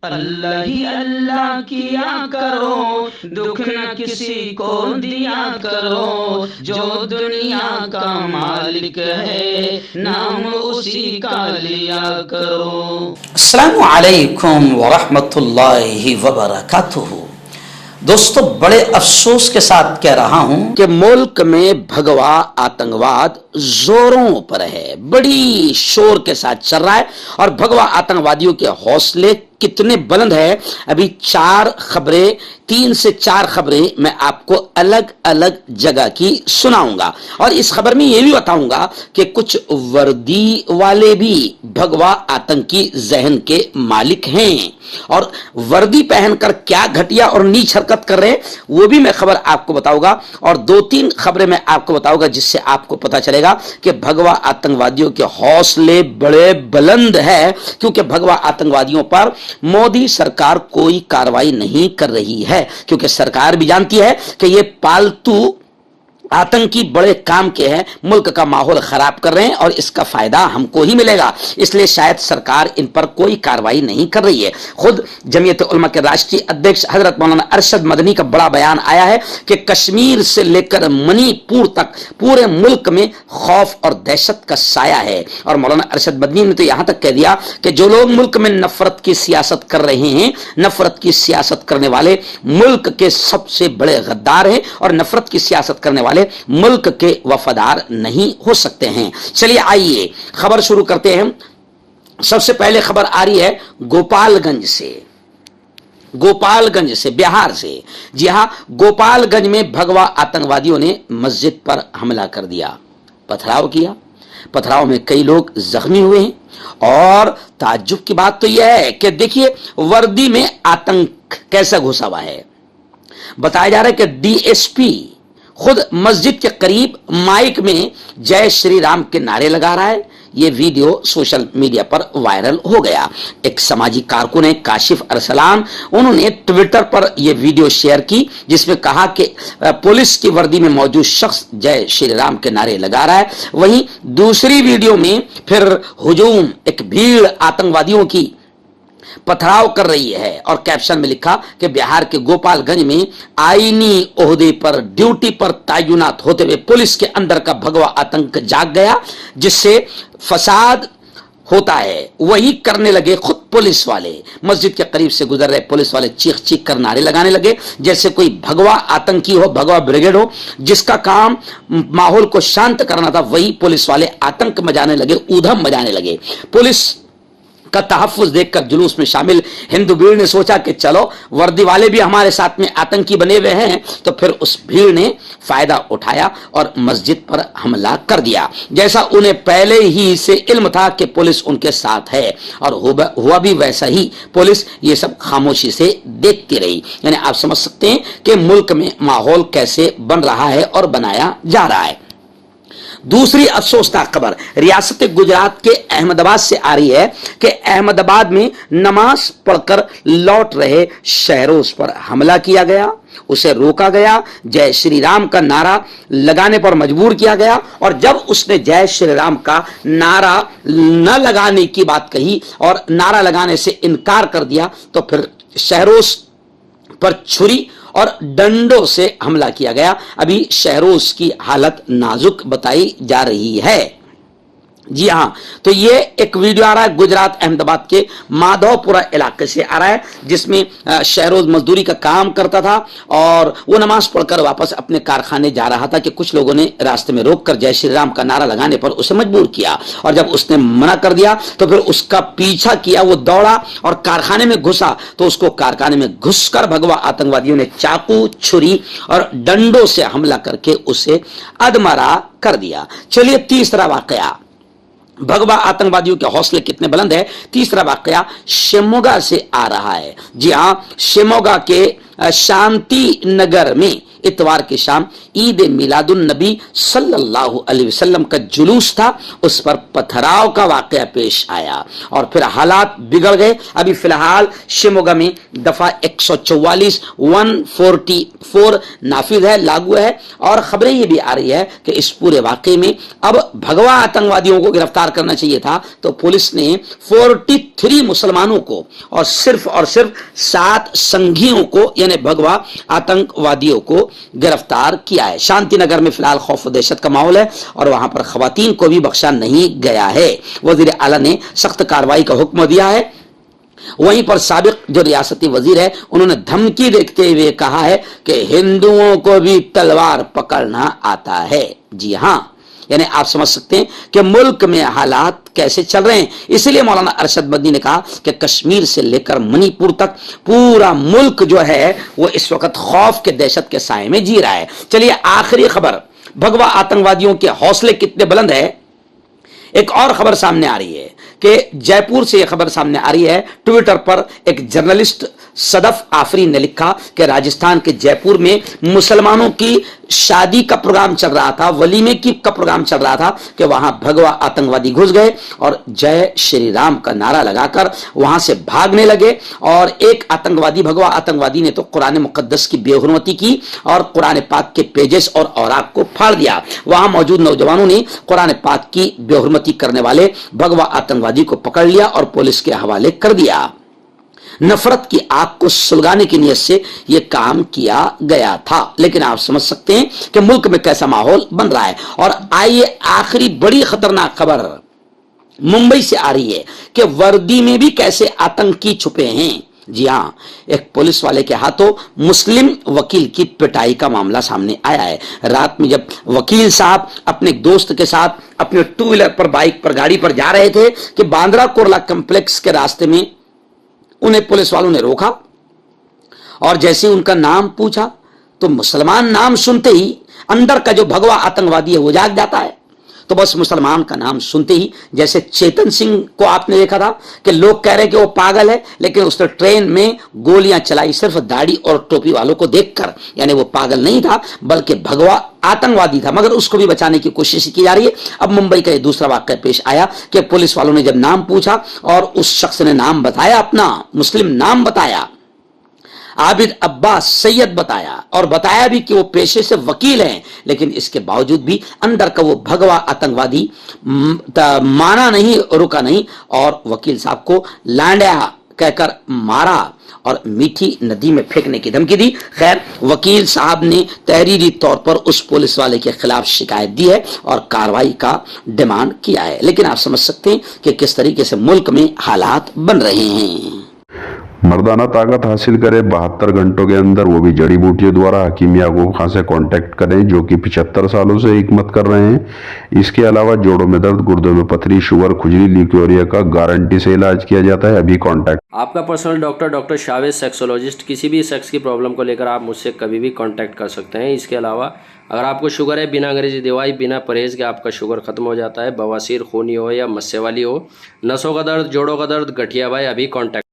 अल्लाह ही अल्लाह किया करो, दुख न किसी को दिया करो, जो दुनिया का मालिक है नाम उसी का लिया करो। अस्सलामु अलैकुम वरहमतुल्लाहि वबरकातुहू। दोस्तों, बड़े अफसोस के साथ कह रहा हूं कि मुल्क में भगवा आतंकवाद जोरों पर है, बड़ी शोर के साथ चल रहा है और भगवा आतंकवादियों के हौसले कितने बुलंद है। अभी 3 से 4 खबरें मैं आपको अलग अलग जगह की सुनाऊंगा और इस खबर में यह भी बताऊंगा कि कुछ वर्दी वाले भी भगवा आतंकी जहन के मालिक हैं और वर्दी पहनकर क्या घटिया और नीच हरकत कर रहे हैं वो भी मैं खबर आपको बताऊंगा। और 2-3 खबरें मैं आपको बताऊंगा जिससे आपको पता चलेगा कि भगवा आतंकवादियों के हौसले बड़े बुलंद है, क्योंकि भगवा आतंकवादियों पर मोदी सरकार कोई कार्रवाई नहीं कर रही है, क्योंकि सरकार भी जानती है कि ये पालतू आतंकी बड़े काम के हैं, मुल्क का माहौल खराब कर रहे हैं और इसका फायदा हमको ही मिलेगा, इसलिए शायद सरकार इन पर कोई कार्रवाई नहीं कर रही है। खुद जमीयत उलमा के राष्ट्रीय अध्यक्ष हजरत मौलाना अरशद मदनी का बड़ा बयान आया है कि कश्मीर से लेकर मणिपुर तक पूरे मुल्क में खौफ और दहशत का साया है। और मौलाना अरशद मदनी ने तो यहां तक कह दिया कि जो लोग मुल्क में नफरत की सियासत कर रहे हैं, नफरत की सियासत करने वाले मुल्क के सबसे बड़े गद्दार हैं और नफरत की सियासत करने वाले मुल्क के वफादार नहीं हो सकते हैं। चलिए आइए खबर शुरू करते हैं। सबसे पहले खबर आ रही है गोपालगंज से, बिहार से। जी हां, गोपालगंज में भगवा आतंकवादियों ने मस्जिद पर हमला कर दिया, पथराव किया। पथराव में कई लोग जख्मी हुए हैं और ताज्जुब की बात तो यह है कि देखिए वर्दी में आतंक कैसा घुसा हुआ है। बताया जा रहा है कि डीएसपी खुद मस्जिद के करीब माइक में जय श्री राम के नारे लगा रहा है। यह वीडियो सोशल मीडिया पर वायरल हो गया। एक सामाजिक कारकुन है काशिफ अरसलान, उन्होंने ट्विटर पर यह वीडियो शेयर की जिसमें कहा कि पुलिस की वर्दी में मौजूद शख्स जय श्री राम के नारे लगा रहा है। वहीं दूसरी वीडियो में फिर हुजूम, एक भीड़ आतंकवादियों की पथराव कर रही है और कैप्शन में लिखा कि बिहार के गोपालगंज में आईनी ओहदे पर ड्यूटी पर तैनात होते हुए पुलिस के अंदर का भगवा आतंक जाग गया, जिससे फसाद होता है वही करने लगे खुद पुलिस वाले। मस्जिद के करीब से गुजर रहे पुलिस वाले चीख चीख कर नारे लगाने लगे जैसे कोई भगवा आतंकी हो, भगवा ब्रिगेड हो, जिसका काम माहौल को शांत करना था। वही पुलिस वाले आतंक मचाने लगे, ऊधम मचाने लगे। पुलिस का तहफ्फुज देखकर जुलूस में शामिल हिंदू भीड़ ने सोचा कि चलो वर्दी वाले भी हमारे साथ में आतंकी बने हुए हैं, तो फिर उस भीड़ ने फायदा उठाया और मस्जिद पर हमला कर दिया। जैसा उन्हें पहले ही से इल्म था कि पुलिस उनके साथ है और हुआ भी वैसा ही। पुलिस ये सब खामोशी से देखती रही। यानी आप समझ सकते हैं कि मुल्क में माहौल कैसे बन रहा है और बनाया जा रहा है। दूसरी अफसोसनाक खबर रियासत गुजरात के अहमदाबाद से आ रही है कि अहमदाबाद में नमाज पढ़कर लौट रहे शहरोज पर हमला किया गया, उसे रोका गया, जय श्री राम का नारा लगाने पर मजबूर किया गया और जब उसने जय श्री राम का नारा न लगाने की बात कही और नारा लगाने से इनकार कर दिया तो फिर शहरोज पर छुरी और डंडों से हमला किया गया। अभी शहरोज की हालत नाजुक बताई जा रही है। जी हां, तो ये एक वीडियो आ रहा है गुजरात अहमदाबाद के माधवपुरा इलाके से आ रहा है, जिसमें शहरोज मजदूरी का काम करता था और वो नमाज पढ़कर वापस अपने कारखाने जा रहा था कि कुछ लोगों ने रास्ते में रोककर जय श्री राम का नारा लगाने पर उसे मजबूर किया और जब उसने मना कर दिया तो फिर उसका पीछा किया। वो दौड़ा और कारखाने में घुसा तो उसको कारखाने में घुसकर भगवा आतंकवादियों ने चाकू, छुरी और डंडों से हमला करके उसे अधमरा कर दिया। चलिए तीसरा वाकया, भगवा आतंकवादियों के हौसले कितने बुलंद है। तीसरा वाकया शिमोगा से आ रहा है। जी हां, शिमोगा के शांति नगर में इतवार की शाम ईद मिलादुन नबी सल्लल्लाहु अलैहि वसल्लम का जुलूस था, उस पर पथराव का वाकया पेश आया और फिर हालात बिगड़ गए। अभी फिलहाल शिमोगा में दफा 144 144 नाफिज है, लागू है और खबरें ये भी आ रही है कि इस पूरे वाकये में अब भगवा आतंकवादियों को गिरफ्तार करना चाहिए था, तो पुलिस ने 43 मुसलमानों को और सिर्फ 7 संघियों को यानी भगवा आतंकवादियों को गिरफ्तार किया है। शांतिनगर में फिलहाल खौफ व दहशत का माहौल है और वहां पर खवातीन को भी बख्शा नहीं गया है। वजीर आला ने सख्त कार्रवाई का हुक्म दिया है। वहीं पर साबिक जो रियासती वजीर है उन्होंने धमकी देते हुए कहा है कि हिंदुओं को भी तलवार पकड़ना आता है। जी हां, यानी आप समझ सकते हैं कि मुल्क में हालात कैसे चल रहे हैं। इसलिए मौलाना अरशद मदनी ने कहा कि कश्मीर से लेकर मणिपुर तक पूरा मुल्क जो है वो इस वक्त खौफ के दहशत के साए में जी रहा है। चलिए आखिरी खबर, भगवा आतंकवादियों के हौसले कितने बुलंद है। एक और खबर सामने आ रही है कि जयपुर से यह खबर सामने आ रही है। ट्विटर पर एक जर्नलिस्ट सदफ आफरीन ने लिखा कि राजस्थान के जयपुर में मुसलमानों की शादी का प्रोग्राम चल रहा था, वलीमे का प्रोग्राम चल रहा था कि वहां भगवा आतंकवादी घुस गए और जय श्री राम का नारा लगाकर वहां से भागने लगे और एक आतंकवादी, भगवा आतंकवादी ने तो कुरान मुकद्दस की बेहुरमती की और कुरान पाक के पेजेस और औराक को फाड़ दिया। वहां मौजूद नौजवानों ने कुरान पाक की बेहुरमती करने वाले भगवा आतंकवादी को पकड़ लिया और पुलिस के हवाले कर दिया। नफरत की आग को सुलगाने की नीयत से यह काम किया गया था, लेकिन आप समझ सकते हैं कि मुल्क में कैसा माहौल बन रहा है। और आइए आखिरी बड़ी खतरनाक खबर मुंबई से आ रही है कि वर्दी में भी कैसे आतंकी छुपे हैं। जी हां, एक पुलिस वाले के हाथों मुस्लिम वकील की पिटाई का मामला सामने आया है। रात में जब वकील साहब अपने दोस्त के साथ अपने 2 व्हीलर पर, बाइक पर, गाड़ी पर जा रहे थे कि बांद्रा कुर्ला कॉम्प्लेक्स के रास्ते में उन्हें पुलिस वालों ने रोका और जैसे ही उनका नाम पूछा तो मुसलमान नाम सुनते ही अंदर का जो भगवा आतंकवादी है वो जाग जाता है। तो बस मुसलमान का नाम सुनते ही, जैसे चेतन सिंह को आपने देखा था कि लोग कह रहे हैं कि वो पागल है, लेकिन उसने ट्रेन में गोलियां चलाई सिर्फ दाढ़ी और टोपी वालों को देखकर, यानी वो पागल नहीं था बल्कि भगवा आतंकवादी था, मगर उसको भी बचाने की कोशिश की जा रही है। अब मुंबई का ये दूसरा वाकया पेश आया कि पुलिस वालों ने जब नाम पूछा और उस शख्स ने नाम बताया, अपना मुस्लिम नाम बताया, आबिद अब्बास सैयद बताया और बताया भी कि वो पेशे से वकील हैं, लेकिन इसके बावजूद भी अंदर का वो भगवा आतंकवादी माना नहीं, रुका नहीं और वकील साहब को लांडा कहकर मारा और मीठी नदी में फेंकने की धमकी दी। खैर, वकील साहब ने तहरीरी तौर पर उस पुलिस वाले के खिलाफ शिकायत दी है और कार्रवाई का डिमांड किया है। लेकिन आप समझ सकते हैं कि किस तरीके से मुल्क में हालात बन रहे हैं। मर्दाना ताकत हासिल करें 72 घंटों के अंदर, वो भी जड़ी बूटियों द्वारा। हकीम याकूब खान से कांटेक्ट करें जो कि 75 सालों से हिकमत कर रहे हैं। इसके अलावा जोड़ों में दर्द, गुर्दों में पथरी, शुगर, खुजली, ल्यूकेरिया का गारंटी से इलाज किया जाता है। अभी कांटेक्ट। आपका पर्सनल डॉक्टर शावेज सेक्सोलॉजिस्ट, किसी भी सेक्स की प्रॉब्लम को लेकर आप मुझसे कभी भी कांटेक्ट कर सकते हैं। इसके अलावा अगर आपको शुगर है, बिना अंग्रेजी दवाई, बिना परहेज के आपका शुगर खत्म हो जाता है, बवासीर, खूनी हो या मस्से वाली हो, नसों का दर्द, जोड़ों का दर्द, गठिया भाई, अभी कांटेक्ट।